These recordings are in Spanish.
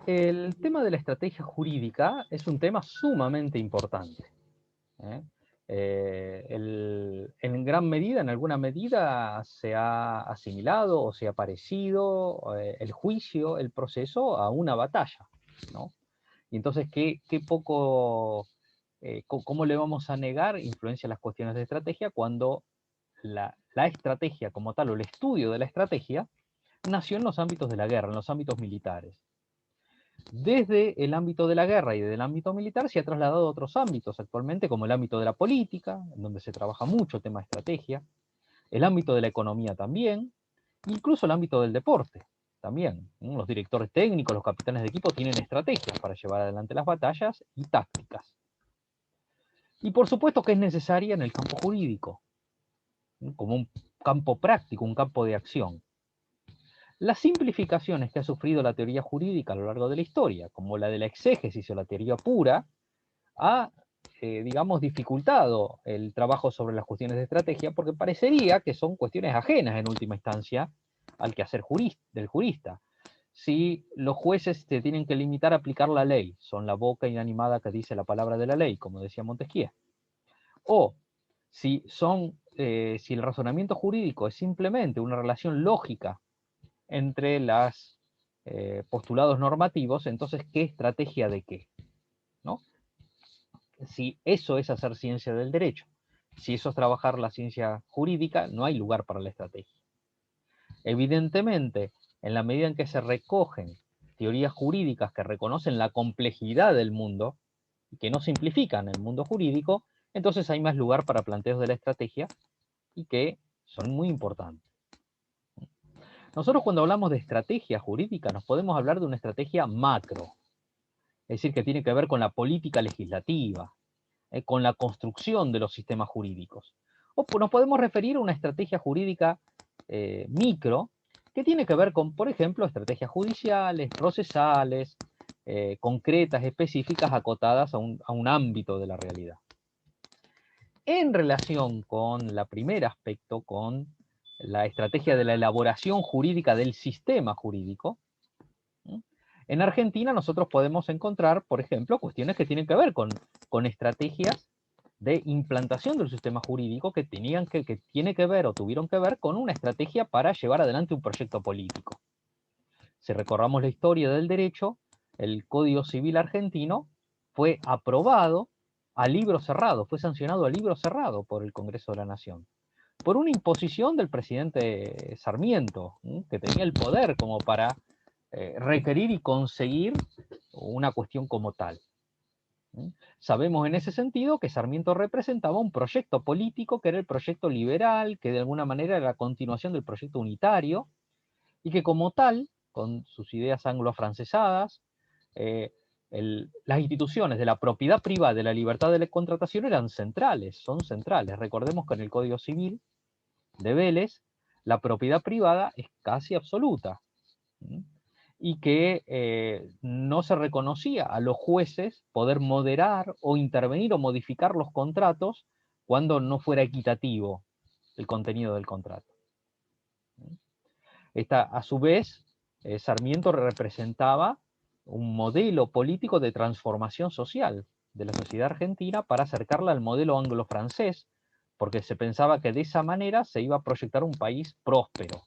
El tema de la estrategia jurídica es un tema sumamente importante. ¿Eh? En gran medida, en alguna medida, se ha asimilado o se ha parecido el juicio, el proceso, a una batalla, ¿no? Y entonces, qué poco, ¿cómo le vamos a negar influencia a las cuestiones de estrategia cuando la estrategia como tal, o el estudio de la estrategia, nació en los ámbitos de la guerra, en los ámbitos militares? Desde el ámbito de la guerra y del ámbito militar se ha trasladado a otros ámbitos actualmente, como el ámbito de la política, en donde se trabaja mucho el tema de estrategia, el ámbito de la economía también, incluso el ámbito del deporte también. Los directores técnicos, los capitanes de equipo tienen estrategias para llevar adelante las batallas y tácticas. Y por supuesto que es necesaria en el campo jurídico, como un campo práctico, un campo de acción. Las simplificaciones que ha sufrido la teoría jurídica a lo largo de la historia, como la de la exégesis o la teoría pura, ha, digamos, dificultado el trabajo sobre las cuestiones de estrategia, porque parecería que son cuestiones ajenas en última instancia al quehacer del jurista. Si los jueces se tienen que limitar a aplicar la ley, son la boca inanimada que dice la palabra de la ley, como decía Montesquieu, o si el razonamiento jurídico es simplemente una relación lógica entre los postulados normativos, entonces, ¿qué estrategia de qué? ¿No? Si eso es hacer ciencia del derecho, si eso es trabajar la ciencia jurídica, no hay lugar para la estrategia. Evidentemente, en la medida en que se recogen teorías jurídicas que reconocen la complejidad del mundo y que no simplifican el mundo jurídico, entonces hay más lugar para planteos de la estrategia y que son muy importantes. Nosotros, cuando hablamos de estrategia jurídica, nos podemos hablar de una estrategia macro, es decir, que tiene que ver con la política legislativa, con la construcción de los sistemas jurídicos. O nos podemos referir a una estrategia jurídica micro, que tiene que ver con, por ejemplo, estrategias judiciales, procesales, concretas, específicas, acotadas a un ámbito de la realidad. En relación con el primer aspecto, con la estrategia de la elaboración jurídica del sistema jurídico, en Argentina nosotros podemos encontrar, por ejemplo, cuestiones que tienen que ver con estrategias de implantación del sistema jurídico que tiene que ver o tuvieron que ver con una estrategia para llevar adelante un proyecto político. Si recorramos la historia del derecho, el Código Civil argentino fue aprobado a libro cerrado, fue sancionado a libro cerrado por el Congreso de la Nación, por una imposición del presidente Sarmiento, que tenía el poder como para requerir y conseguir una cuestión como tal. Sabemos en ese sentido que Sarmiento representaba un proyecto político que era el proyecto liberal, que de alguna manera era la continuación del proyecto unitario, y que como tal, con sus ideas anglo-afrancesadas, las instituciones de la propiedad privada, de la libertad de la contratación eran centrales, son centrales. Recordemos que en el Código Civil de Vélez, la propiedad privada es casi absoluta. Y que no se reconocía a los jueces poder moderar o intervenir o modificar los contratos cuando no fuera equitativo el contenido del contrato. A su vez, Sarmiento representaba un modelo político de transformación social de la sociedad argentina para acercarla al modelo anglo-francés, porque se pensaba que de esa manera se iba a proyectar un país próspero.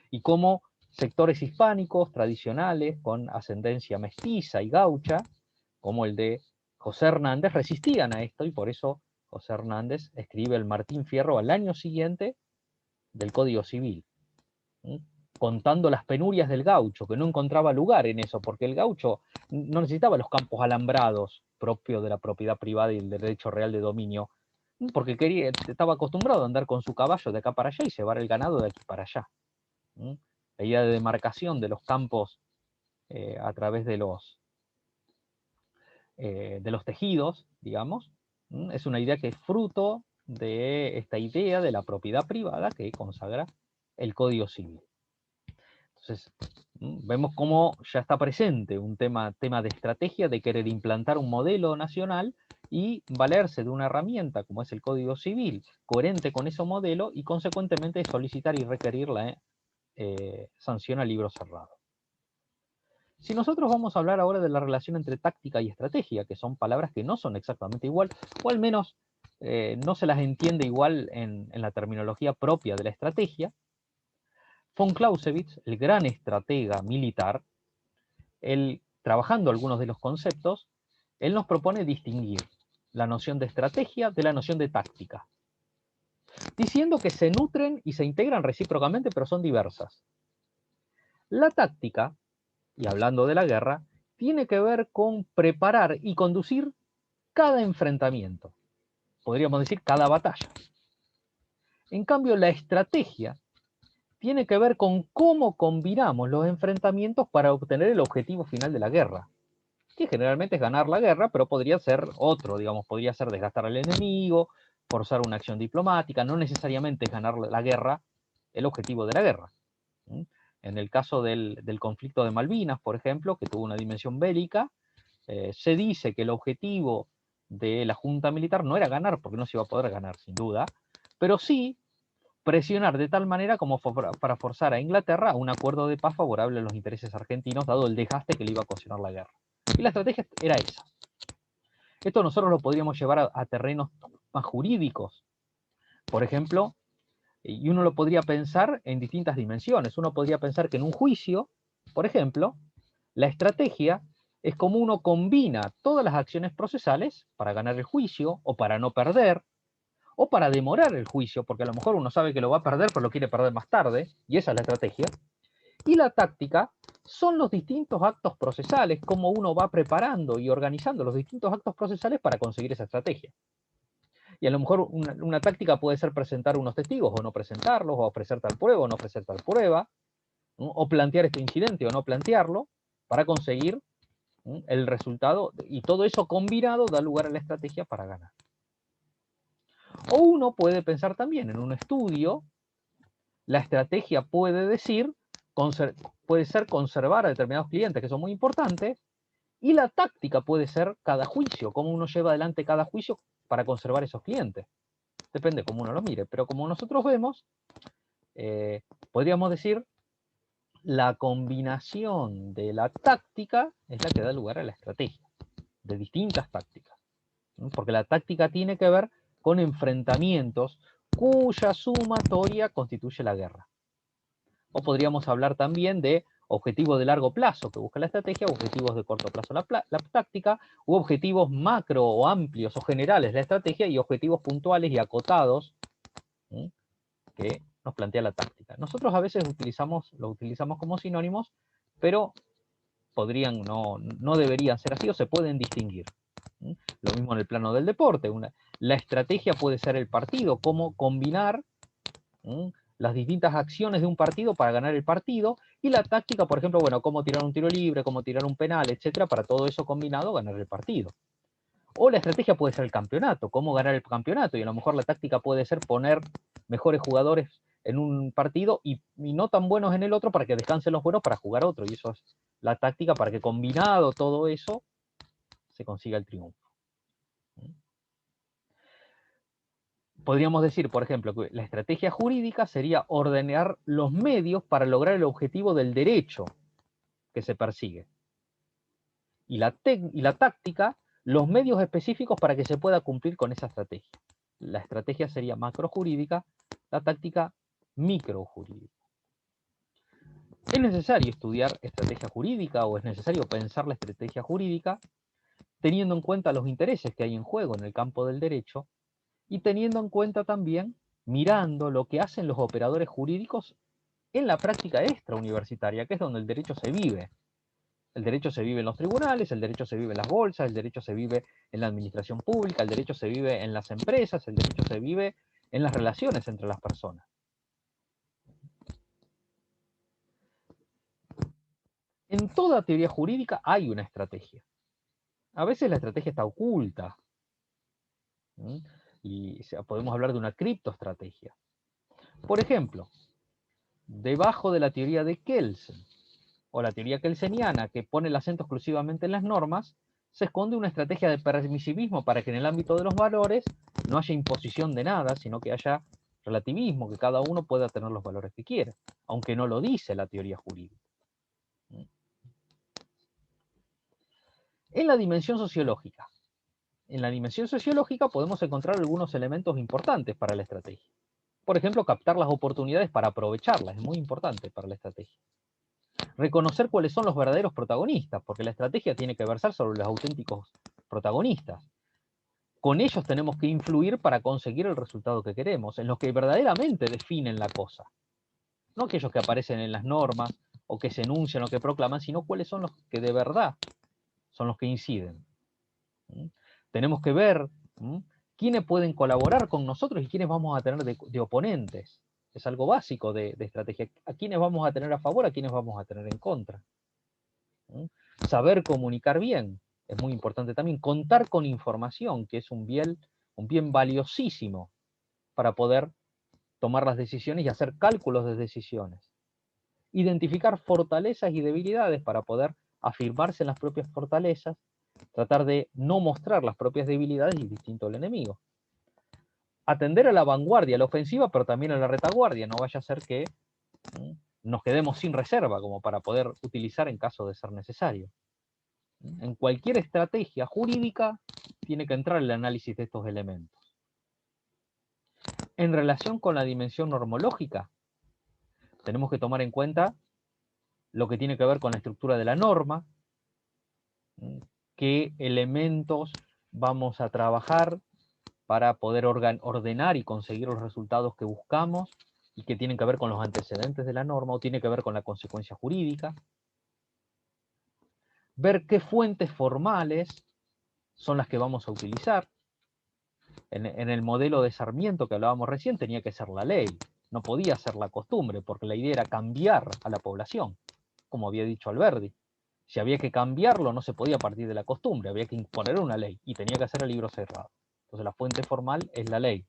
Y cómo sectores hispánicos tradicionales con ascendencia mestiza y gaucha, como el de José Hernández, resistían a esto, y por eso José Hernández escribe el Martín Fierro al año siguiente del Código Civil, contando las penurias del gaucho, que no encontraba lugar en eso, porque el gaucho no necesitaba los campos alambrados propios de la propiedad privada y del derecho real de dominio, porque estaba acostumbrado a andar con su caballo de acá para allá y llevar el ganado de aquí para allá. La idea de demarcación de los campos a través de los tejidos, digamos, es una idea que es fruto de esta idea de la propiedad privada que consagra el Código Civil. Entonces, vemos cómo ya está presente un tema de estrategia, de querer implantar un modelo nacional y valerse de una herramienta como es el Código Civil, coherente con ese modelo, y consecuentemente solicitar y requerir la sanción a libro cerrado. Si nosotros vamos a hablar ahora de la relación entre táctica y estrategia, que son palabras que no son exactamente igual, o al menos no se las entiende igual en la terminología propia de la estrategia, von Clausewitz, el gran estratega militar, él, trabajando algunos de los conceptos, él nos propone distinguir la noción de estrategia de la noción de táctica, diciendo que se nutren y se integran recíprocamente, pero son diversas. La táctica, y hablando de la guerra, tiene que ver con preparar y conducir cada enfrentamiento, podríamos decir cada batalla. En cambio, la estrategia tiene que ver con cómo combinamos los enfrentamientos para obtener el objetivo final de la guerra, que generalmente es ganar la guerra, pero podría ser otro, digamos, podría ser desgastar al enemigo, forzar una acción diplomática, no necesariamente es ganar la guerra el objetivo de la guerra. En el caso del conflicto de Malvinas, por ejemplo, que tuvo una dimensión bélica, se dice que el objetivo de la junta militar no era ganar, porque no se iba a poder ganar, sin duda, pero sí presionar de tal manera como para forzar a Inglaterra a un acuerdo de paz favorable a los intereses argentinos, dado el desgaste que le iba a ocasionar la guerra. Y la estrategia era esa. Esto nosotros lo podríamos llevar a terrenos más jurídicos. Por ejemplo, y uno lo podría pensar en distintas dimensiones. Uno podría pensar que en un juicio, por ejemplo, la estrategia es como uno combina todas las acciones procesales para ganar el juicio, o para no perder, o para demorar el juicio, porque a lo mejor uno sabe que lo va a perder, pero lo quiere perder más tarde, y esa es la estrategia. Y la táctica son los distintos actos procesales, cómo uno va preparando y organizando los distintos actos procesales para conseguir esa estrategia. Y a lo mejor una táctica puede ser presentar unos testigos o no presentarlos, o ofrecer tal prueba o no ofrecer tal prueba, ¿no? O plantear este incidente o no plantearlo, para conseguir el resultado, y todo eso combinado da lugar a la estrategia para ganar. O uno puede pensar también en un estudio, la estrategia puede decir, puede ser conservar a determinados clientes que son muy importantes, y la táctica puede ser cada juicio, cómo uno lleva adelante cada juicio para conservar esos clientes. Depende cómo uno lo mire, pero como nosotros vemos, podríamos decir, la combinación de la táctica es la que da lugar a la estrategia, de distintas tácticas, ¿no? Porque la táctica tiene que ver con enfrentamientos cuya sumatoria constituye la guerra. O podríamos hablar también de objetivos de largo plazo que busca la estrategia, objetivos de corto plazo la táctica, u objetivos macro o amplios o generales la estrategia, y objetivos puntuales y acotados, ¿sí?, que nos plantea la táctica. Nosotros a veces lo utilizamos como sinónimos, pero no deberían ser así, o se pueden distinguir. ¿Sí? Lo mismo en el plano del deporte. La estrategia puede ser el partido, cómo combinar, ¿sí?, las distintas acciones de un partido para ganar el partido, y la táctica, por ejemplo, bueno, cómo tirar un tiro libre, cómo tirar un penal, etcétera, para todo eso combinado ganar el partido. O la estrategia puede ser el campeonato, cómo ganar el campeonato, y a lo mejor la táctica puede ser poner mejores jugadores en un partido y no tan buenos en el otro, para que descansen los buenos para jugar otro, y eso es la táctica, para que combinado todo eso se consiga el triunfo. Podríamos decir, por ejemplo, que la estrategia jurídica sería ordenar los medios para lograr el objetivo del derecho que se persigue. Y la táctica, los medios específicos para que se pueda cumplir con esa estrategia. La estrategia sería macrojurídica, la táctica microjurídica. ¿Es necesario estudiar estrategia jurídica, o es necesario pensar la estrategia jurídica teniendo en cuenta los intereses que hay en juego en el campo del derecho, y teniendo en cuenta también, mirando lo que hacen los operadores jurídicos en la práctica extrauniversitaria, que es donde el derecho se vive? El derecho se vive en los tribunales, el derecho se vive en las bolsas, el derecho se vive en la administración pública, el derecho se vive en las empresas, el derecho se vive en las relaciones entre las personas. En toda teoría jurídica hay una estrategia. A veces la estrategia está oculta, ¿sí?, y podemos hablar de una criptoestrategia. Por ejemplo, debajo de la teoría de Kelsen, o la teoría kelseniana, que pone el acento exclusivamente en las normas, se esconde una estrategia de permisivismo para que en el ámbito de los valores no haya imposición de nada, sino que haya relativismo, que cada uno pueda tener los valores que quiera, aunque no lo dice la teoría jurídica. En la dimensión sociológica. En la dimensión sociológica podemos encontrar algunos elementos importantes para la estrategia. Por ejemplo, captar las oportunidades para aprovecharlas, es muy importante para la estrategia. Reconocer cuáles son los verdaderos protagonistas, porque la estrategia tiene que versar sobre los auténticos protagonistas. Con ellos tenemos que influir para conseguir el resultado que queremos, en los que verdaderamente definen la cosa. No aquellos que aparecen en las normas, o que se enuncian, o que proclaman, sino cuáles son los que de verdad son los que inciden. Tenemos que ver quiénes pueden colaborar con nosotros y quiénes vamos a tener de oponentes. Es algo básico de estrategia. A quiénes vamos a tener a favor, a quiénes vamos a tener en contra. Saber comunicar bien es muy importante también. Contar con información, que es un bien valiosísimo para poder tomar las decisiones y hacer cálculos de decisiones. Identificar fortalezas y debilidades para poder afirmarse en las propias fortalezas, tratar de no mostrar las propias debilidades y distinto al enemigo. Atender a la vanguardia, a la ofensiva, pero también a la retaguardia, no vaya a ser que nos quedemos sin reserva como para poder utilizar en caso de ser necesario. En cualquier estrategia jurídica tiene que entrar el análisis de estos elementos. En relación con la dimensión normológica, tenemos que tomar en cuenta lo que tiene que ver con la estructura de la norma, qué elementos vamos a trabajar para poder ordenar y conseguir los resultados que buscamos y que tienen que ver con los antecedentes de la norma o tiene que ver con la consecuencia jurídica. Ver qué fuentes formales son las que vamos a utilizar. En el modelo de Sarmiento que hablábamos recién tenía que ser la ley, no podía ser la costumbre, porque la idea era cambiar a la población, como había dicho Alberdi. Si había que cambiarlo, no se podía partir de la costumbre, había que imponer una ley, y tenía que ser el libro cerrado. Entonces la fuente formal es la ley.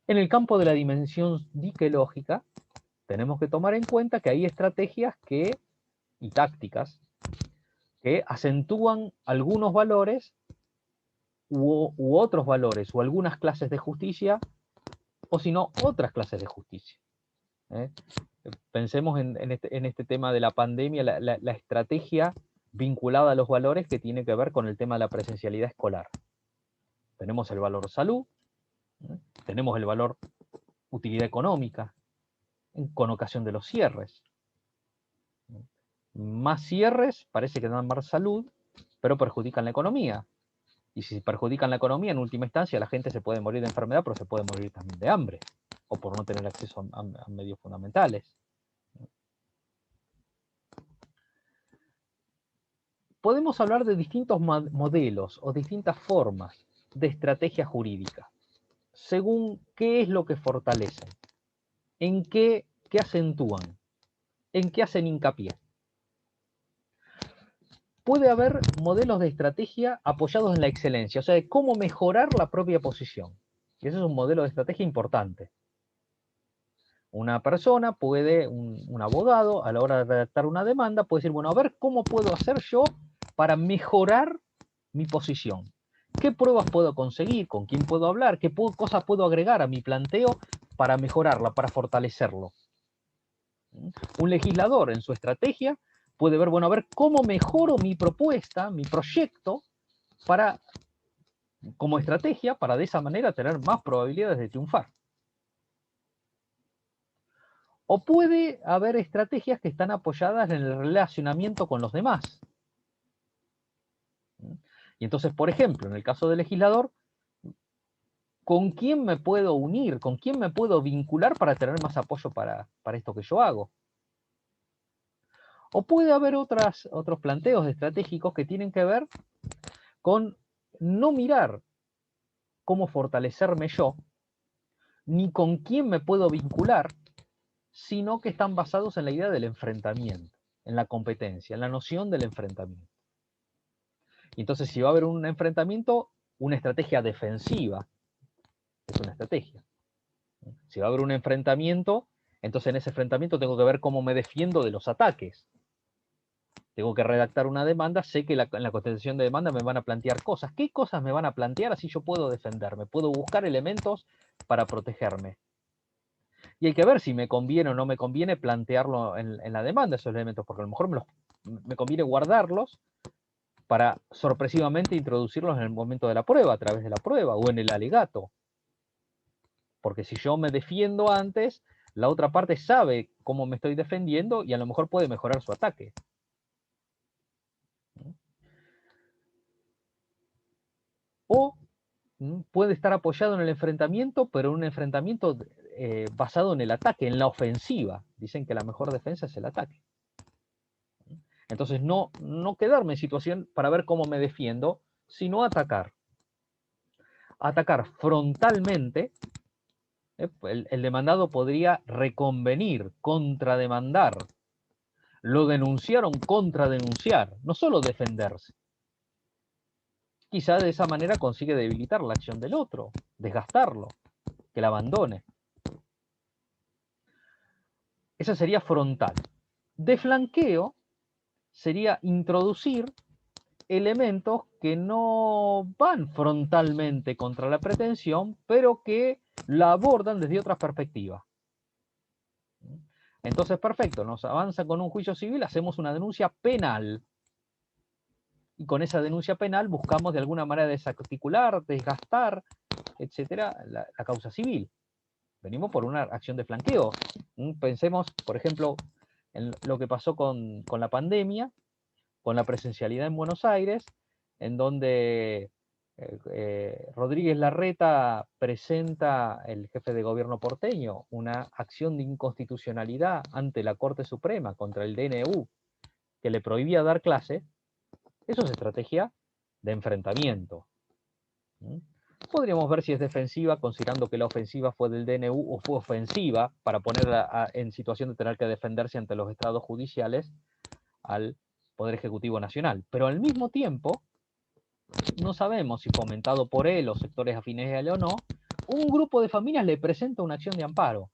En el campo de la dimensión diquelógica, tenemos que tomar en cuenta que hay estrategias y tácticas que acentúan algunos valores u otros valores, o algunas clases de justicia, o si no, otras clases de justicia. Pensemos en este tema de la pandemia, la estrategia vinculada a los valores que tiene que ver con el tema de la presencialidad escolar. Tenemos el valor salud, tenemos el valor utilidad económica, con ocasión de los cierres. Más cierres parece que dan más salud, pero perjudican la economía. Y si perjudican la economía, en última instancia, la gente se puede morir de enfermedad, pero se puede morir también de hambre, o por no tener acceso a medios fundamentales. Podemos hablar de distintos modelos o distintas formas de estrategia jurídica, según qué es lo que fortalecen, en qué acentúan, en qué hacen hincapié. Puede haber modelos de estrategia apoyados en la excelencia, o sea, de cómo mejorar la propia posición. Y ese es un modelo de estrategia importante. Una persona puede, un abogado, a la hora de redactar una demanda, puede decir, bueno, a ver, ¿cómo puedo hacer yo para mejorar mi posición? ¿Qué pruebas puedo conseguir? ¿Con quién puedo hablar? ¿Qué cosas puedo agregar a mi planteo para mejorarla, para fortalecerlo? Un legislador en su estrategia puede ver, bueno, a ver cómo mejoro mi propuesta, mi proyecto, como estrategia, para de esa manera tener más probabilidades de triunfar. O puede haber estrategias que están apoyadas en el relacionamiento con los demás. Y entonces, por ejemplo, en el caso del legislador, ¿con quién me puedo unir? ¿Con quién me puedo vincular para tener más apoyo para esto que yo hago? O puede haber otros planteos estratégicos que tienen que ver con no mirar cómo fortalecerme yo, ni con quién me puedo vincular, sino que están basados en la idea del enfrentamiento, en la competencia, en la noción del enfrentamiento. Y entonces, si va a haber un enfrentamiento, una estrategia defensiva es una estrategia. Si va a haber un enfrentamiento, entonces en ese enfrentamiento tengo que ver cómo me defiendo de los ataques. Tengo que redactar una demanda, sé que en la contestación de demanda me van a plantear cosas. ¿Qué cosas me van a plantear? Así yo puedo defenderme, puedo buscar elementos para protegerme. Y hay que ver si me conviene o no me conviene plantearlo en la demanda esos elementos, porque a lo mejor me conviene guardarlos para sorpresivamente introducirlos en el momento de la prueba, a través de la prueba o en el alegato. Porque si yo me defiendo antes, la otra parte sabe cómo me estoy defendiendo y a lo mejor puede mejorar su ataque. O puede estar apoyado en el enfrentamiento, pero un enfrentamiento basado en el ataque, en la ofensiva. Dicen que la mejor defensa es el ataque. Entonces no quedarme en situación para ver cómo me defiendo, sino atacar. Atacar frontalmente. El demandado podría reconvenir, contrademandar. Lo denunciaron, contradenunciar, no solo defenderse. Quizá de esa manera consigue debilitar la acción del otro, desgastarlo, que la abandone. Esa sería frontal. De flanqueo sería introducir elementos que no van frontalmente contra la pretensión, pero que la abordan desde otras perspectivas. Entonces, perfecto, nos avanza con un juicio civil, hacemos una denuncia penal. Y con esa denuncia penal buscamos de alguna manera desarticular, desgastar, etcétera, la causa civil. Venimos por una acción de flanqueo. Pensemos, por ejemplo, en lo que pasó con la pandemia, con la presencialidad en Buenos Aires, en donde Rodríguez Larreta presenta, el jefe de gobierno porteño, una acción de inconstitucionalidad ante la Corte Suprema contra el DNU, que le prohibía dar clase. Eso es estrategia de enfrentamiento. Podríamos ver si es defensiva, considerando que la ofensiva fue del DNU, o fue ofensiva para ponerla en situación de tener que defenderse ante los estados judiciales al Poder Ejecutivo Nacional. Pero al mismo tiempo, no sabemos si fomentado por él o sectores afines a él o no, un grupo de familias le presenta una acción de amparo.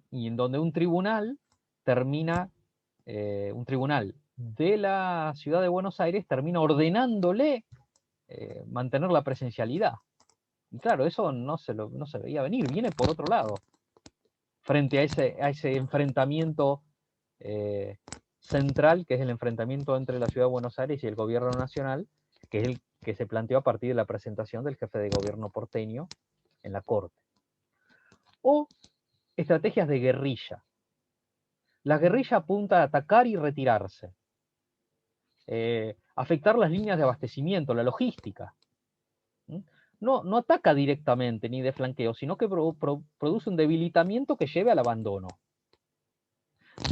Y en donde un tribunal termina, un tribunal de la ciudad de Buenos Aires termina ordenándole mantener la presencialidad. Y claro, eso no se veía venir, viene por otro lado, frente a ese enfrentamiento central, que es el enfrentamiento entre la ciudad de Buenos Aires y el gobierno nacional, que es el que se planteó a partir de la presentación del jefe de gobierno porteño en la Corte. O estrategias de guerrilla. La guerrilla apunta a atacar y retirarse, afectar las líneas de abastecimiento, la logística. No ataca directamente ni de flanqueo, sino que produce un debilitamiento que lleve al abandono.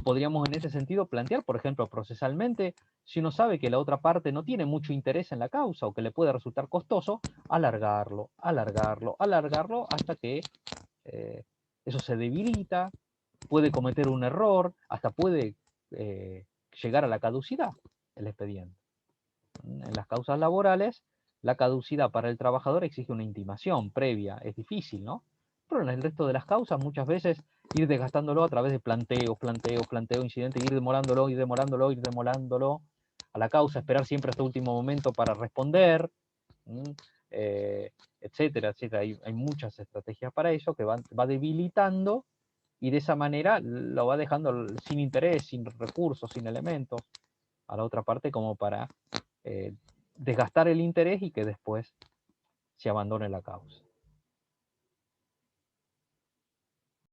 Podríamos en ese sentido plantear, por ejemplo, procesalmente, si uno sabe que la otra parte no tiene mucho interés en la causa o que le puede resultar costoso, alargarlo hasta que eso se debilita, puede cometer un error, hasta puede llegar a la caducidad el expediente. En las causas laborales, la caducidad para el trabajador exige una intimación previa, es difícil, ¿no? Pero en el resto de las causas, muchas veces ir desgastándolo a través de planteo, incidente, ir demorándolo a la causa, esperar siempre hasta el último momento para responder, etcétera, etcétera. Hay muchas estrategias para eso que va debilitando y de esa manera lo va dejando sin interés, sin recursos, sin elementos a la otra parte como para desgastar el interés y que después se abandone la causa.